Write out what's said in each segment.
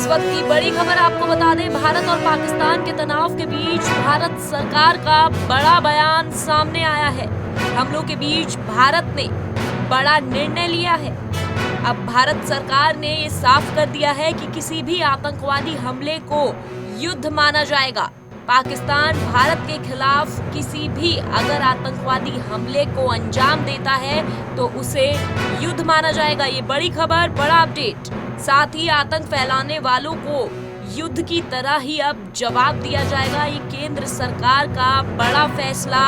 इस वक्त की बड़ी खबर आपको बता दें, भारत और पाकिस्तान के तनाव के बीच भारत सरकार का बड़ा बयान सामने आया है। हमलों के बीच भारत ने बड़ा निर्णय लिया है। अब भारत सरकार ने ये साफ कर दिया है कि किसी भी आतंकवादी हमले को युद्ध माना जाएगा। पाकिस्तान भारत के खिलाफ किसी भी अगर आतंकवादी हमले को अंजाम देता है तो उसे युद्ध माना जाएगा। ये बड़ी खबर, बड़ा अपडेट। साथ ही आतंक फैलाने वालों को युद्ध की तरह ही अब जवाब दिया जाएगा। ये केंद्र सरकार का बड़ा फैसला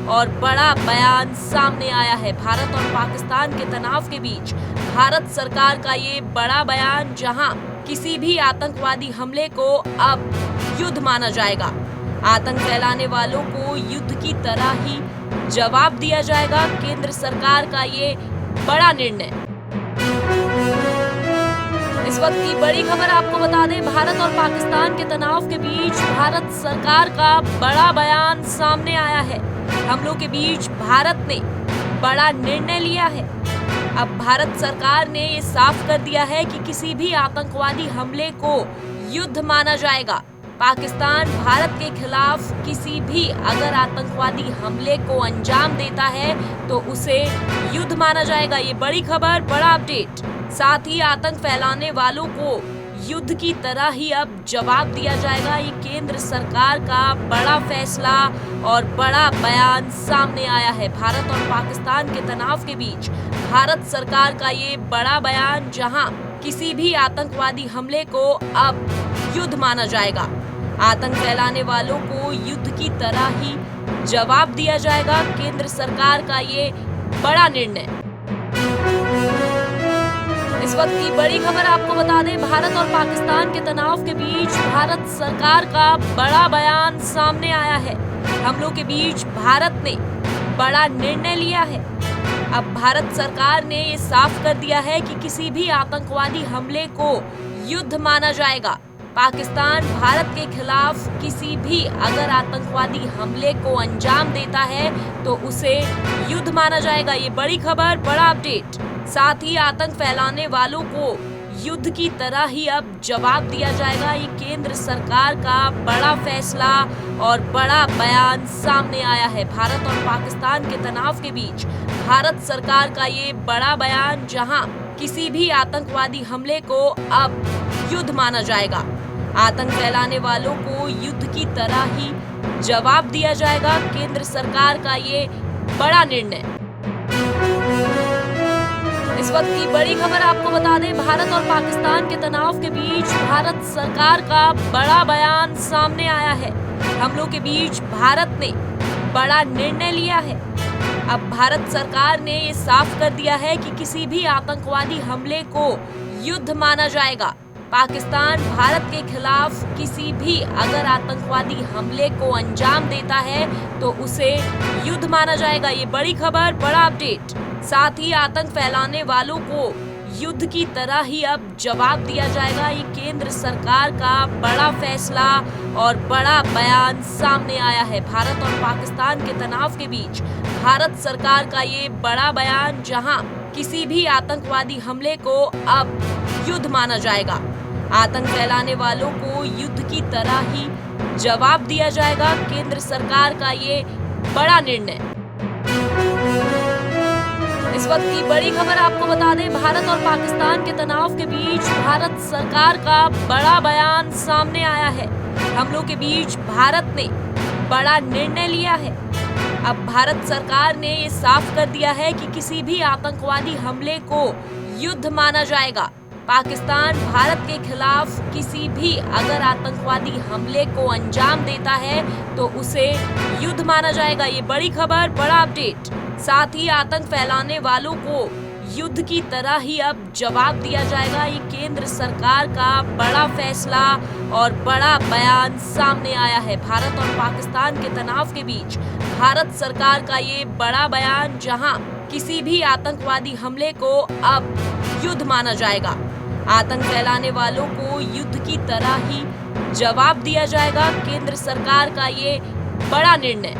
और बड़ा बयान सामने आया है। भारत और पाकिस्तान के तनाव के बीच भारत सरकार का ये बड़ा बयान, जहां किसी भी आतंकवादी हमले को अब युद्ध माना जाएगा। आतंक फैलाने वालों को युद्ध की तरह ही जवाब दिया जाएगा। केंद्र सरकार का ये बड़ा निर्णय। इस वक्त की बड़ी खबर आपको बता दें, भारत और पाकिस्तान के तनाव के बीच भारत सरकार का बड़ा बयान सामने आया है। हमलों के बीच भारत ने बड़ा निर्णय लिया है। अब भारत सरकार ने ये साफ कर दिया है कि किसी भी आतंकवादी हमले को युद्ध माना जाएगा। पाकिस्तान भारत के खिलाफ किसी भी अगर आतंकवादी हमले को अंजाम देता है तो उसे युद्ध माना जाएगा। ये बड़ी खबर, बड़ा अपडेट। साथ ही आतंक फैलाने वालों को युद्ध की तरह ही अब जवाब दिया जाएगा। ये केंद्र सरकार का बड़ा फैसला और बड़ा बयान सामने आया है। भारत और पाकिस्तान के तनाव के बीच भारत सरकार का ये बड़ा बयान, जहां किसी भी आतंकवादी हमले को अब युद्ध माना जाएगा। आतंक फैलाने वालों को युद्ध की तरह ही जवाब दिया जाएगा। केंद्र सरकार का ये बड़ा निर्णय। इस वक्त की बड़ी खबर आपको बता दें, भारत और पाकिस्तान के तनाव के बीच भारत सरकार का बड़ा बयान सामने आया है। हमलों के बीच भारत ने बड़ा निर्णय लिया है। अब भारत सरकार ने ये साफ कर दिया है कि किसी भी आतंकवादी हमले को युद्ध माना जाएगा। पाकिस्तान भारत के खिलाफ किसी भी अगर आतंकवादी हमले को अंजाम देता है तो उसे युद्ध माना जाएगा। ये बड़ी खबर, बड़ा अपडेट। साथ ही आतंक फैलाने वालों को युद्ध की तरह ही अब जवाब दिया जाएगा। ये केंद्र सरकार का बड़ा फैसला और बड़ा बयान सामने आया है। भारत और पाकिस्तान के तनाव के बीच भारत सरकार का ये बड़ा बयान, जहां किसी भी आतंकवादी हमले को अब युद्ध माना जाएगा। आतंक फैलाने वालों को युद्ध की तरह ही जवाब दिया जाएगा। केंद्र सरकार का ये बड़ा निर्णय। इस वक्त की बड़ी खबर आपको बता दें, भारत और पाकिस्तान के तनाव के बीच भारत सरकार का बड़ा बयान सामने आया है। हमलों के बीच भारत ने बड़ा निर्णय लिया है। अब भारत सरकार ने ये साफ कर दिया है कि किसी भी आतंकवादी हमले को युद्ध माना जाएगा। पाकिस्तान भारत के खिलाफ किसी भी अगर आतंकवादी हमले को अंजाम देता है तो उसे युद्ध माना जाएगा। ये बड़ी खबर, बड़ा अपडेट। साथ ही आतंक फैलाने वालों को युद्ध की तरह ही अब जवाब दिया जाएगा। ये केंद्र सरकार का बड़ा फैसला और बड़ा बयान सामने आया है। भारत और पाकिस्तान के तनाव के बीच भारत सरकार का ये बड़ा बयान, जहां किसी भी आतंकवादी हमले को अब युद्ध माना जाएगा। आतंक फैलाने वालों को युद्ध की तरह ही जवाब दिया जाएगा। केंद्र सरकार का ये बड़ा निर्णय। इस वक्त की बड़ी खबर आपको बता दें, भारत और पाकिस्तान के तनाव के बीच भारत सरकार का बड़ा बयान सामने आया है। हमलों के बीच भारत ने बड़ा निर्णय लिया है। अब भारत सरकार ने ये साफ कर दिया है कि किसी भी आतंकवादी हमले को युद्ध माना जाएगा। पाकिस्तान भारत के खिलाफ किसी भी अगर आतंकवादी हमले को अंजाम देता है तो उसे युद्ध माना जाएगा। ये बड़ी खबर, बड़ा अपडेट। साथ ही आतंक फैलाने वालों को युद्ध की तरह ही अब जवाब दिया जाएगा। ये केंद्र सरकार का बड़ा फैसला और बड़ा बयान सामने आया है। भारत और पाकिस्तान के तनाव के बीच भारत सरकार का ये बड़ा बयान, जहां किसी भी आतंकवादी हमले को अब युद्ध माना जाएगा। आतंक फैलाने वालों को युद्ध की तरह ही जवाब दिया जाएगा। केंद्र सरकार का ये बड़ा निर्णय।